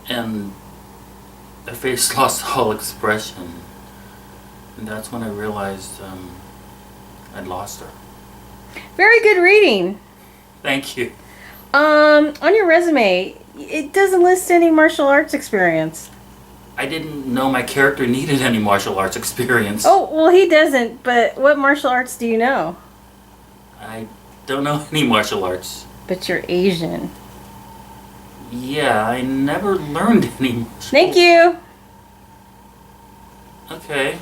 and her face lost all expression. And that's when I realized I'd lost her. Very good reading. Thank you. On your resume, it doesn't list any martial arts experience. I didn't know my character needed any martial arts experience. Oh, well, he doesn't, but what martial arts do you know? I don't know any martial arts. But you're Asian. Yeah, I never learned any. Thank you. Okay.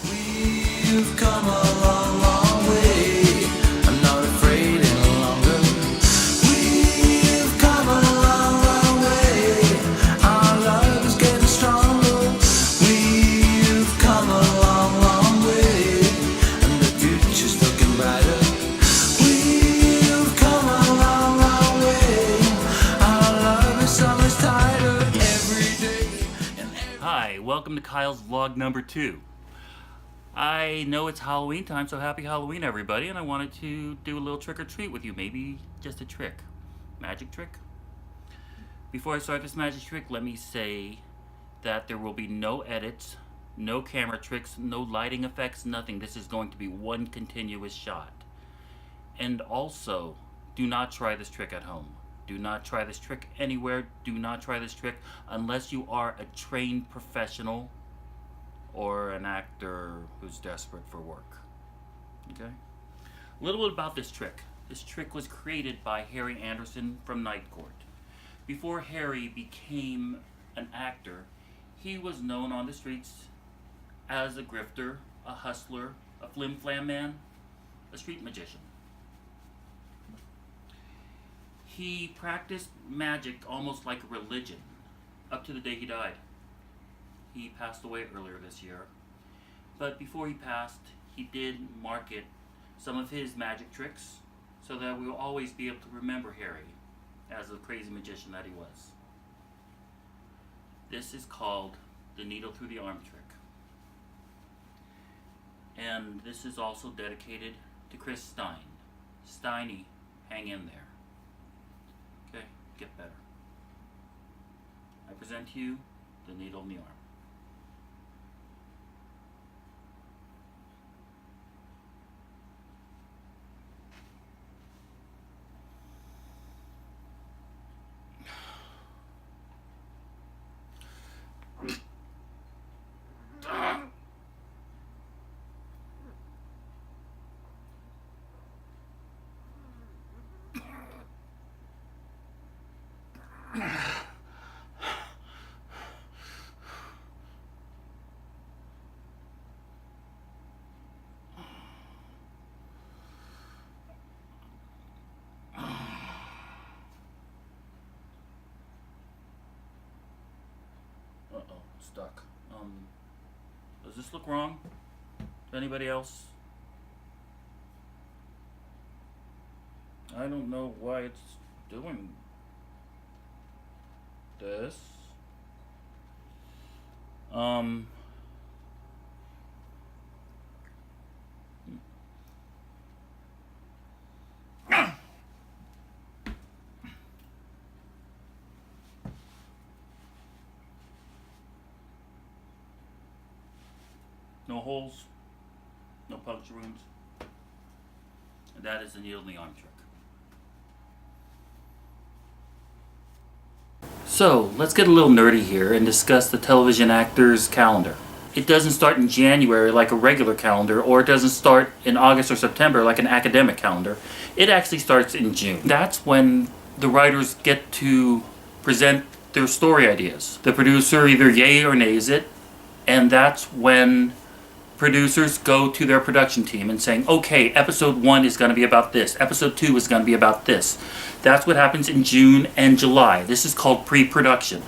We've come a long, long way. I'm not afraid any longer. We've come a long, long way. Our love is getting stronger. We've come a long, long way, and the future's looking brighter. We've come a long, long way. Our love is so much tighter every day. Hi, welcome to Kyle's vlog number 2. I know it's Halloween time, so happy Halloween, everybody, and I wanted to do a little trick or treat with you. Maybe just a trick. Magic trick? Before I start this magic trick, let me say that there will be no edits, no camera tricks, no lighting effects, nothing. This is going to be one continuous shot. And also, do not try this trick at home. Do not try this trick anywhere. Do not try this trick unless you are a trained professional or an actor who's desperate for work. Okay? A little bit about this trick. This trick was created by Harry Anderson from Night Court. Before Harry became an actor, he was known on the streets as a grifter, a hustler, a flim-flam man, a street magician. He practiced magic almost like a religion up to the day he died. He passed away earlier this year. But before he passed, he did market some of his magic tricks so that we will always be able to remember Harry as the crazy magician that he was. This is called the needle through the arm trick. And this is also dedicated to Chris Stein. Steiny, hang in there. Okay, get better. I present to you the needle in the arm. Uh-oh, stuck. Does this look wrong to anybody else? I don't know why it's doing this. No holes, no puncture wounds. And that is the needle in the arm trick. So, let's get a little nerdy here and discuss the television actor's calendar. It doesn't start in January like a regular calendar, or it doesn't start in August or September like an academic calendar. It actually starts in June. That's when the writers get to present their story ideas. The producer either yay or nays it, and that's when producers go to their production team and saying, okay, episode 1 is going to be about this, episode 2 is going to be about this. That's what happens in June and July. This is called pre-production.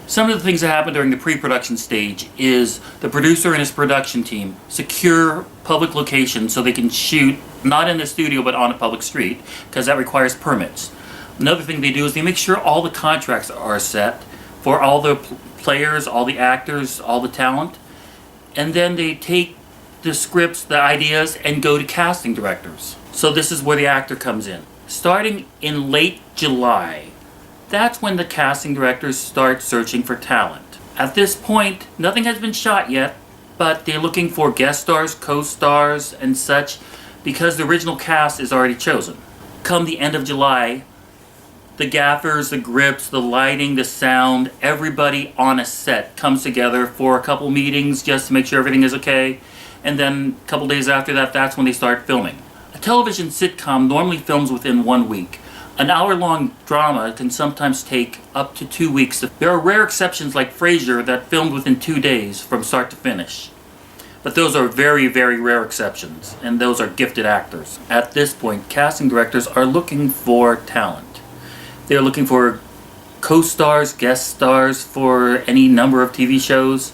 Some of the things that happen during the pre-production stage is the producer and his production team secure public locations so they can shoot not in the studio but on a public street, because that requires permits. Another thing they do is they make sure all the contracts are set for all the players, all the actors, all the talent. And then they take the scripts, the ideas, and go to casting directors. So this is where the actor comes in. Starting in late July, That's when the casting directors start searching for talent. At this point, nothing has been shot yet, but they're looking for guest stars, co-stars, and such because the original cast is already chosen. Come the end of July, the gaffers, the grips, the lighting, the sound, everybody on a set comes together for a couple meetings just to make sure everything is okay. And then a couple days after that, that's when they start filming. A television sitcom normally films within 1 week. An hour-long drama can sometimes take up to 2 weeks. There are rare exceptions like Frasier that filmed within 2 days from start to finish. But those are very, very rare exceptions, and those are gifted actors. At this point, casting directors are looking for talent. They're looking for co-stars, guest stars for any number of TV shows,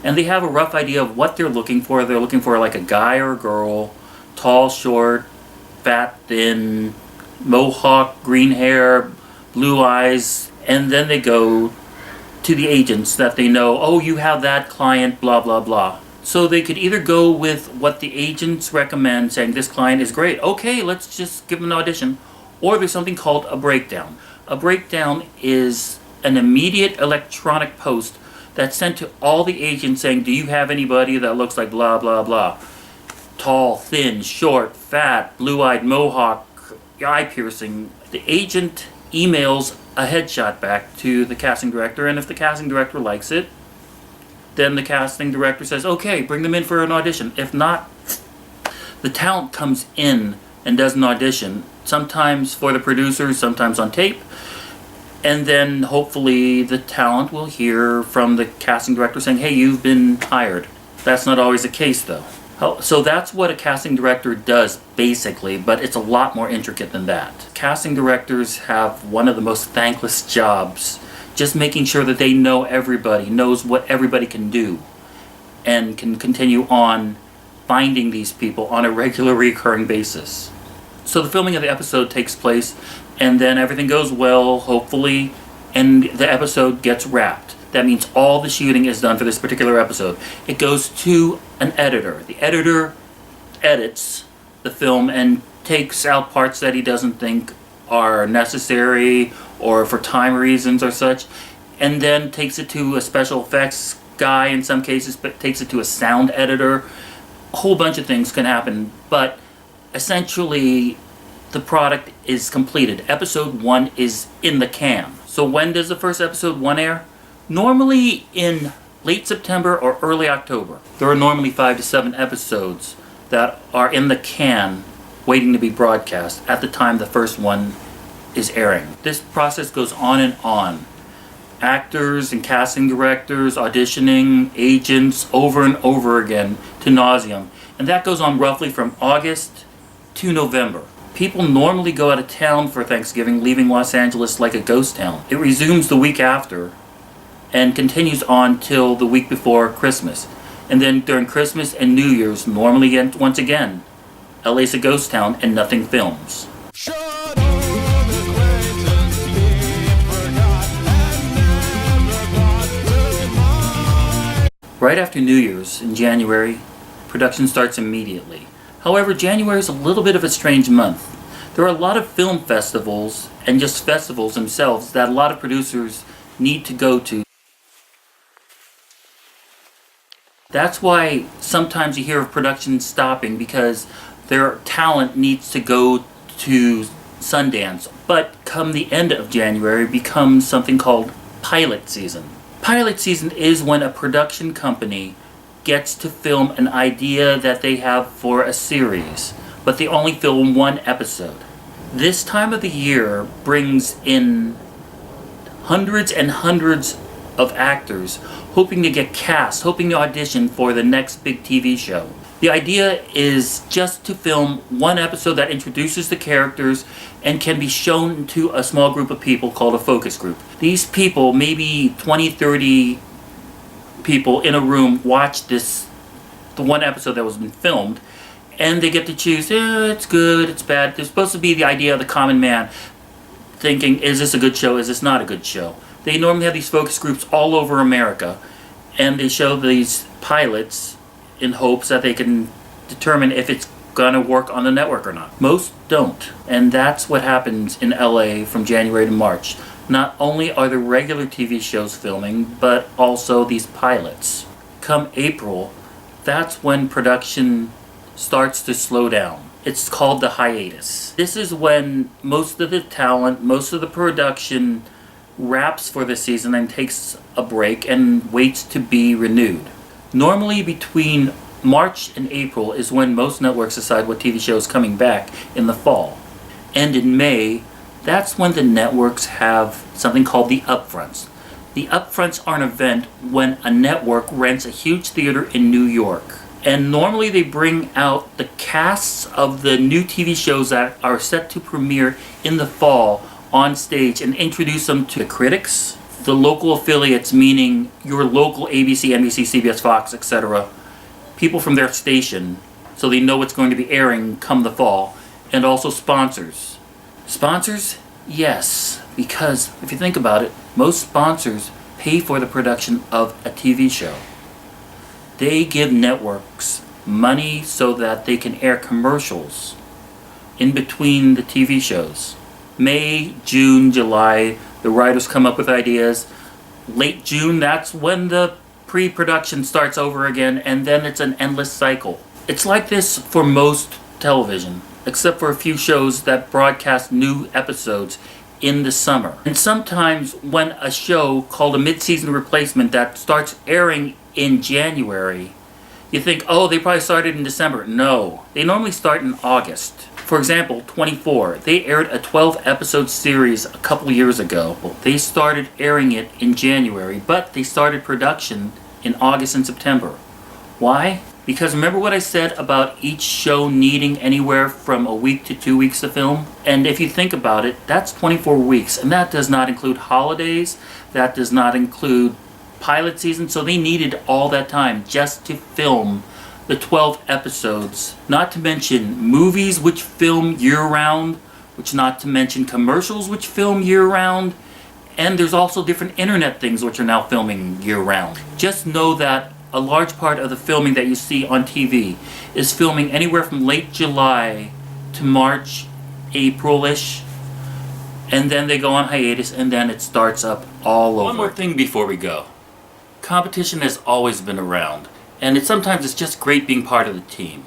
and they have a rough idea of what they're looking for. They're looking for like a guy or a girl, tall, short, fat, thin, mohawk, green hair, blue eyes, and then they go to the agents that they know, oh, you have that client, blah, blah, blah. So they could either go with what the agents recommend, saying this client is great, okay, let's just give them an audition, or there's something called a breakdown. A breakdown is an immediate electronic post that's sent to all the agents saying, do you have anybody that looks like blah, blah, blah? Tall, thin, short, fat, blue-eyed, mohawk, eye piercing. The agent emails a headshot back to the casting director, and if the casting director likes it, then the casting director says, okay, bring them in for an audition. If not, the talent comes in and does an audition, sometimes for the producers, sometimes on tape, and then hopefully the talent will hear from the casting director saying, hey, you've been hired. That's not always the case though. So that's what a casting director does basically, but it's a lot more intricate than that. Casting directors have one of the most thankless jobs, just making sure that they know everybody, knows what everybody can do, and can continue on finding these people on a regular recurring basis. So the filming of the episode takes place, and then everything goes well, hopefully, and the episode gets wrapped. That means all the shooting is done for this particular episode. It goes to an editor. The editor edits the film and takes out parts that he doesn't think are necessary or for time reasons or such, and then takes it to a special effects guy in some cases, but takes it to a sound editor. A whole bunch of things can happen, but essentially the product is completed. Episode 1 is in the can. So when does the first episode 1 air? Normally in late September or early October. There are normally 5 to 7 episodes that are in the can waiting to be broadcast at the time the first one is airing. This process goes on and on. Actors and casting directors, auditioning, agents, over and over again to nauseam. And that goes on roughly from August to November. People normally go out of town for Thanksgiving, leaving Los Angeles like a ghost town. It resumes the week after and continues on till the week before Christmas. And then during Christmas and New Year's, normally once again, LA's a ghost town and nothing films. Right after New Year's in January, production starts immediately. However, January is a little bit of a strange month. There are a lot of film festivals and just festivals themselves that a lot of producers need to go to. That's why sometimes you hear of production stopping, because their talent needs to go to Sundance. But come the end of January becomes something called pilot season. Pilot season is when a production company gets to film an idea that they have for a series, but they only film 1 episode. This time of the year brings in hundreds and hundreds of actors hoping to get cast, hoping to audition for the next big TV show. The idea is just to film 1 episode that introduces the characters and can be shown to a small group of people called a focus group. These people, maybe 20, 30 people in a room, watch the 1 episode that was been filmed, and they get to choose, it's good, it's bad. There's supposed to be the idea of the common man thinking, is this a good show, is this not a good show? They normally have these focus groups all over America, and they show these pilots in hopes that they can determine if it's gonna work on the network or not. Most don't, and that's what happens in LA from January to March. Not only are the regular TV shows filming, but also these pilots. Come April, that's when production starts to slow down. It's called the hiatus. This is when most of the talent, most of the production wraps for the season and takes a break and waits to be renewed. Normally between March and April is when most networks decide what TV show is coming back in the fall. And in May, that's when the networks have something called the upfronts. The upfronts are an event when a network rents a huge theater in New York. And normally they bring out the casts of the new TV shows that are set to premiere in the fall on stage and introduce them to the critics, the local affiliates, meaning your local ABC, NBC, CBS, Fox, etc., people from their station, so they know what's going to be airing come the fall, and also sponsors. Sponsors? Yes, because if you think about it, most sponsors pay for the production of a TV show. They give networks money so that they can air commercials in between the TV shows. May, June, July, the writers come up with ideas. Late June, that's when the pre-production starts over again, and then it's an endless cycle. It's like this for most television, except for a few shows that broadcast new episodes in the summer. And sometimes when a show called a mid-season replacement that starts airing in January, you think, oh, they probably started in December. No, they normally start in August. For example, 24, they aired a 12-episode series a couple years ago. They started airing it in January, but they started production in August and September. Why? Because remember what I said about each show needing anywhere from a week to 2 weeks to film? And if you think about it, that's 24 weeks, and that does not include holidays, that does not include pilot season, so they needed all that time just to film the 12 episodes. Not to mention movies which film year-round, which not to mention commercials which film year-round, and there's also different internet things which are now filming year-round. Just know that a large part of the filming that you see on TV is filming anywhere from late July to March, April-ish, and then they go on hiatus, and then it starts up all over. One more thing before we go. Competition has always been around, and sometimes it's just great being part of the team.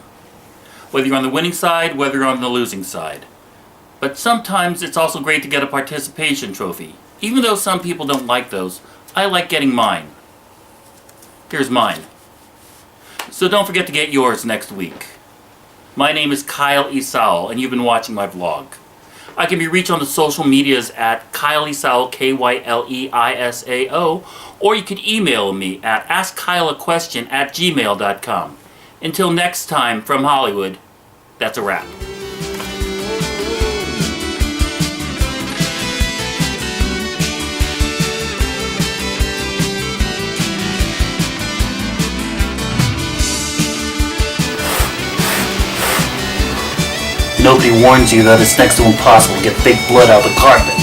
Whether you're on the winning side, whether you're on the losing side. But sometimes it's also great to get a participation trophy. Even though some people don't like those, I like getting mine. Here's mine. So don't forget to get yours next week. My name is Kyle Isao, and you've been watching my vlog. I can be reached on the social medias at Kyle Isao, KYLEISAO, or you could email me at askkyleaquestion@gmail.com. Until next time, from Hollywood, that's a wrap. Nobody warns you that it's next to impossible to get fake blood out of the carpet.